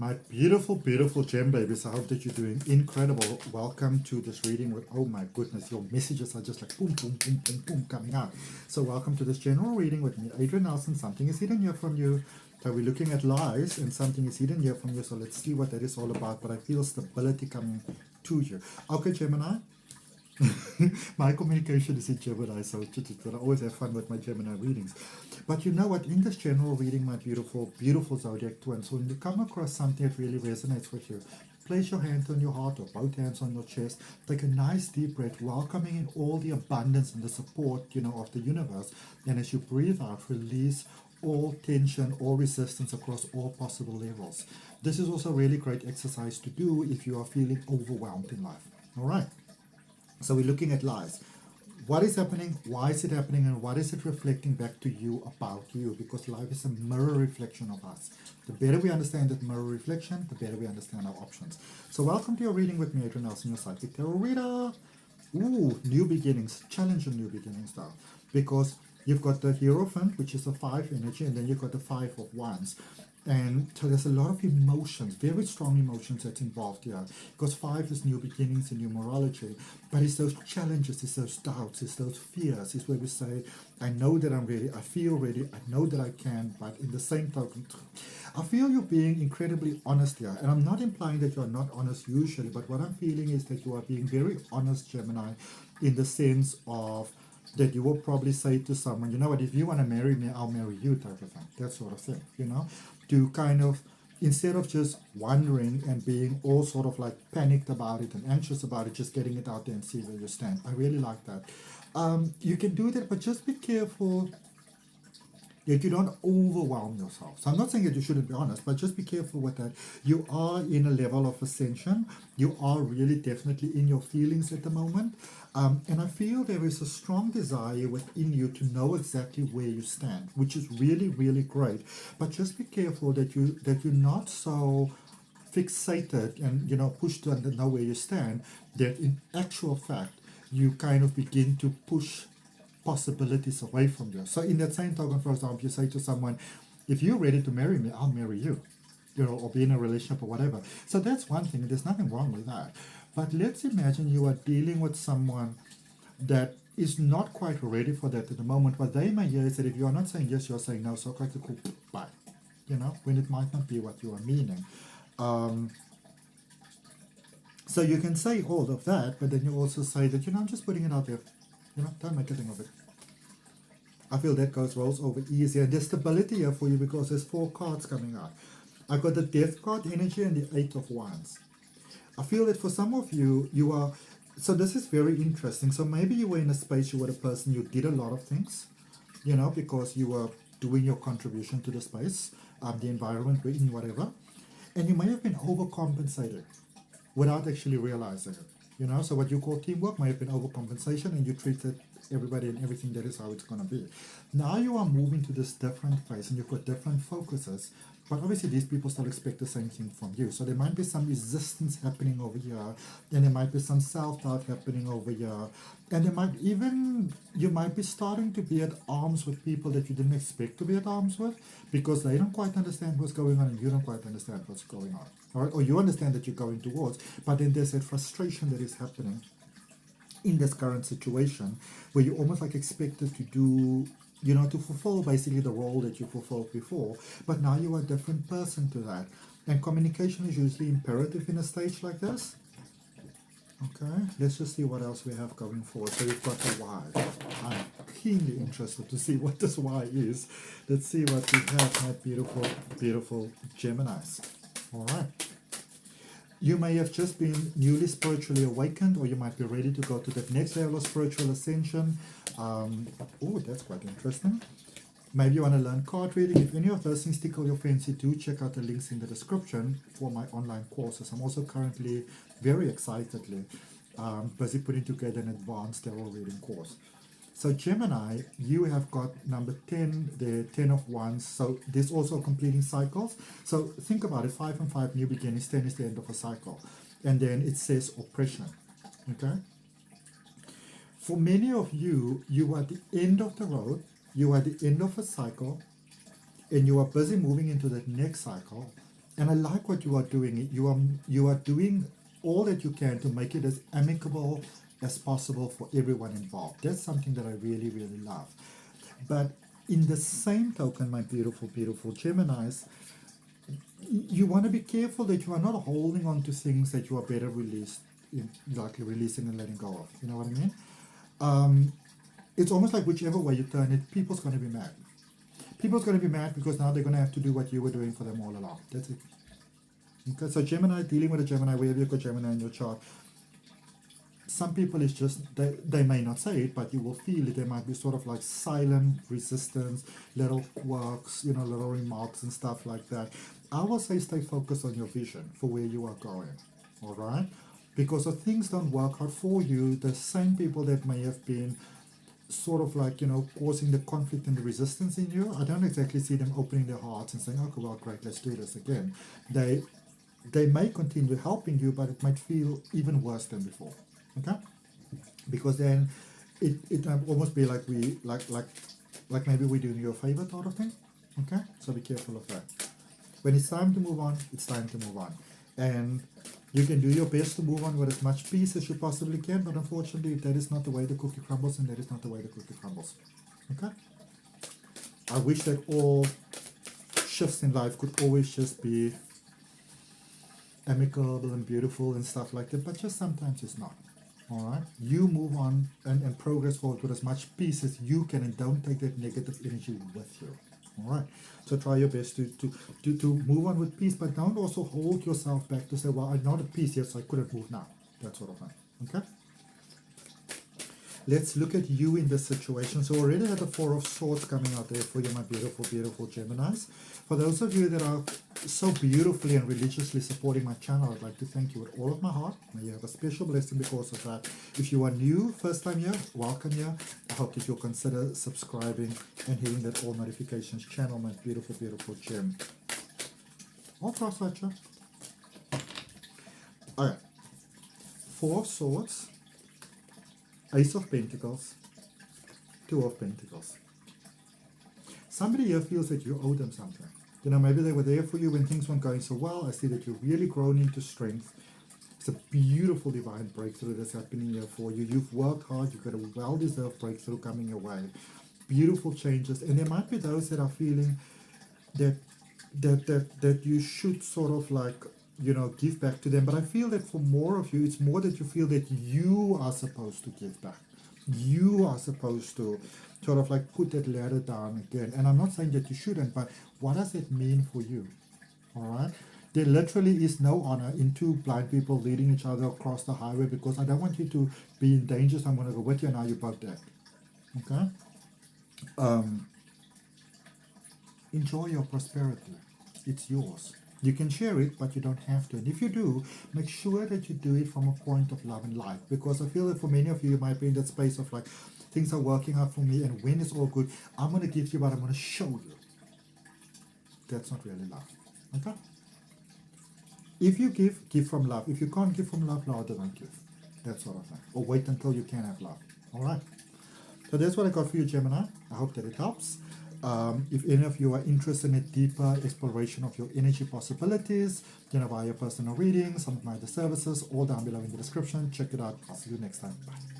My beautiful, beautiful gem babies, I hope that you're doing incredible. Welcome to this reading with, oh my goodness, your messages are just like boom, boom, boom, boom, boom coming out. So welcome to this general reading with me, Adrian Nelson. Something is hidden here from you. So we're looking at lies and something is hidden here from you. So let's see what that is all about. But I feel stability coming to you. Okay, Gemini. My communication is in Gemini, so I always have fun with my Gemini readings. But you know what? In this general reading, my beautiful, beautiful zodiac twins, when you come across something that really resonates with you, place your hand on your heart or both hands on your chest. Take a nice deep breath, welcoming in all the abundance and the support, of the universe. And as you breathe out, release all tension, all resistance across all possible levels. This is also a really great exercise to do if you are feeling overwhelmed in life. All right. So we're looking at lies. What is happening? Why is it happening? And what is it reflecting back to you about you? Because life is a mirror reflection of us. The better we understand that mirror reflection, the better we understand our options. So welcome to your reading with me, Adrian Nelson, your psychic tarot reader. Ooh, new beginnings. Challenge your new beginnings now. Because you've got the Hierophant, which is a 5 energy, and then you've got the 5 of Wands. And so there's a lot of emotions, very strong emotions that's involved here. Because 5 is new beginnings in numerology. But it's those challenges, it's those doubts, it's those fears. It's where we say, I know that I'm ready, I feel ready, I know that I can, but in the same token, I feel you're being incredibly honest here. And I'm not implying that you're not honest usually, but what I'm feeling is that you are being very honest, Gemini, in the sense of that you will probably say to someone, you know what, if you want to marry me, I'll marry you, type of thing, that sort of thing, to kind of, instead of just wondering and being all sort of like panicked about it and anxious about it, just getting it out there and see where you stand. I really like that. You can do that, but just be careful that you don't overwhelm yourself. So I'm not saying that you shouldn't be honest, but just be careful with that. You are in a level of ascension. You are really definitely in your feelings at the moment. And I feel there is a strong desire within you to know exactly where you stand, which is really, really great. But just be careful that you're not so fixated and pushed to know where you stand, that in actual fact you kind of begin to push possibilities away from you. So in that same token, for example, you say to someone, if you're ready to marry me, I'll marry you, or be in a relationship or whatever. So that's one thing. There's nothing wrong with that. But let's imagine you are dealing with someone that is not quite ready for that at the moment. What they may hear is that if you are not saying yes, you're saying no, so quite cool, bye. When it might not be what you are meaning. So you can say all of that, but then you also say that, I'm just putting it out there. Don't make a thing of it. I feel that rolls over easier. There's stability here for you because there's 4 cards coming out. I've got the Death card energy and the 8 of Wands. I feel that for some of you, you are... So this is very interesting. So maybe you were in a space, you were a person, you did a lot of things, because you were doing your contribution to the space, the environment, in whatever. And you may have been overcompensated without actually realizing it. So what you call teamwork might have been overcompensation, and you treated everybody and everything that is how it's going to be. Now you are moving to this different place, and you've got different focuses. But obviously these people still expect the same thing from you. So there might be some resistance happening over here, and there might be some self-doubt happening over here. And you might be starting to be at arms with people that you didn't expect to be at arms with, because they don't quite understand what's going on, and you don't quite understand what's going on. All right? Or you understand that you're going towards, but then there's that frustration that is happening in this current situation, where you're almost like expected to do, to fulfill basically the role that you fulfilled before, but now you are a different person to that. And communication is usually imperative in a stage like this. Okay, let's just see what else we have going forward. So we've got the why. I'm keenly interested to see what this why is. Let's see what we have, my beautiful, beautiful Geminis. All right. You may have just been newly spiritually awakened, or you might be ready to go to that next level of spiritual ascension. Oh, that's quite interesting. Maybe you want to learn card reading. If any of those things tickle your fancy, do check out the links in the description for my online courses. I'm also currently, very excitedly, busy putting together an advanced tarot reading course. So Gemini, you have got number 10, the 10 of Wands. So there's also completing cycles. So think about it, 5 and 5, new beginnings, 10 is the end of a cycle. And then it says oppression, okay? For many of you, you are at the end of the road, you are at the end of a cycle, and you are busy moving into that next cycle, And I like what you are doing. You are doing all that you can to make it as amicable as possible for everyone involved. That's something that I really, really love. But in the same token, my beautiful, beautiful Geminis, you want to be careful that you are not holding on to things that you are better released, like releasing and letting go of. You know what I mean? It's almost like whichever way you turn it, people's going to be mad. People's going to be mad because now they're going to have to do what you were doing for them all along. That's it. Okay, so Gemini, dealing with a Gemini, wherever you've got Gemini in your chart, some people is just, they may not say it, but you will feel it. There might be sort of like silent resistance, little quirks, little remarks and stuff like that. I will say stay focused on your vision for where you are going, all right? Because if things don't work out for you, the same people that may have been sort of like, causing the conflict and the resistance in you, I don't exactly see them opening their hearts and saying, okay, well, great, let's do this again. They may continue helping you, but it might feel even worse than before. Okay, because then it might almost be like like maybe we're doing you a favor sort of thing. Okay, so be careful of that. When it's time to move on, it's time to move on, and you can do your best to move on with as much peace as you possibly can. But unfortunately, that is not the way the cookie crumbles, and that is not the way the cookie crumbles. Okay, I wish that all shifts in life could always just be amicable and beautiful and stuff like that, but just sometimes it's not. All right, you move on and progress forward with as much peace as you can, and don't take that negative energy with you. All right, so try your best to move on with peace, but don't also hold yourself back to say, well, I'm not at peace yet, so I couldn't move now. That sort of thing. Okay, let's look at you in this situation. So already had the Four of Swords coming out there for you, my beautiful, beautiful Geminis. For those of you that are so beautifully and religiously supporting my channel, I'd like to thank you with all of my heart. May you have a special blessing because of that. If you are new, first time here, welcome here. I hope that you'll consider subscribing and hitting that all notifications channel, my beautiful, beautiful gem. All cross-watcher. Okay. Four of Swords, Ace of Pentacles, Two of Pentacles. Somebody here feels that you owe them something. Maybe they were there for you when things weren't going so well. I see that you've really grown into strength. It's a beautiful divine breakthrough that's happening here for you. You've worked hard. You've got a well-deserved breakthrough coming your way. Beautiful changes. And there might be those that are feeling that you should sort of like, give back to them. But I feel that for more of you, it's more that you feel that you are supposed to give back. You are supposed to sort of like put that ladder down again. And I'm not saying that you shouldn't, but what does it mean for you? All right? There literally is no honor in two blind people leading each other across the highway, because I don't want you to be in danger, so I'm going to go with you, and now you're both dead. Okay? Enjoy your prosperity. It's yours. You can share it, but you don't have to. And if you do, make sure that you do it from a point of love and light. Because I feel that for many of you, you might be in that space of like, things are working out for me, and when it's all good, I'm going to give you what I'm going to show you. That's not really love. Okay? If you give from love. If you can't give from love, Lord, don't give. That sort of thing. Or wait until you can have love. All right? So that's what I got for you, Gemini. I hope that it helps. If any of you are interested in a deeper exploration of your energy possibilities, via personal readings, some of my other services, all down below in the description. Check it out. I'll see you next time. Bye.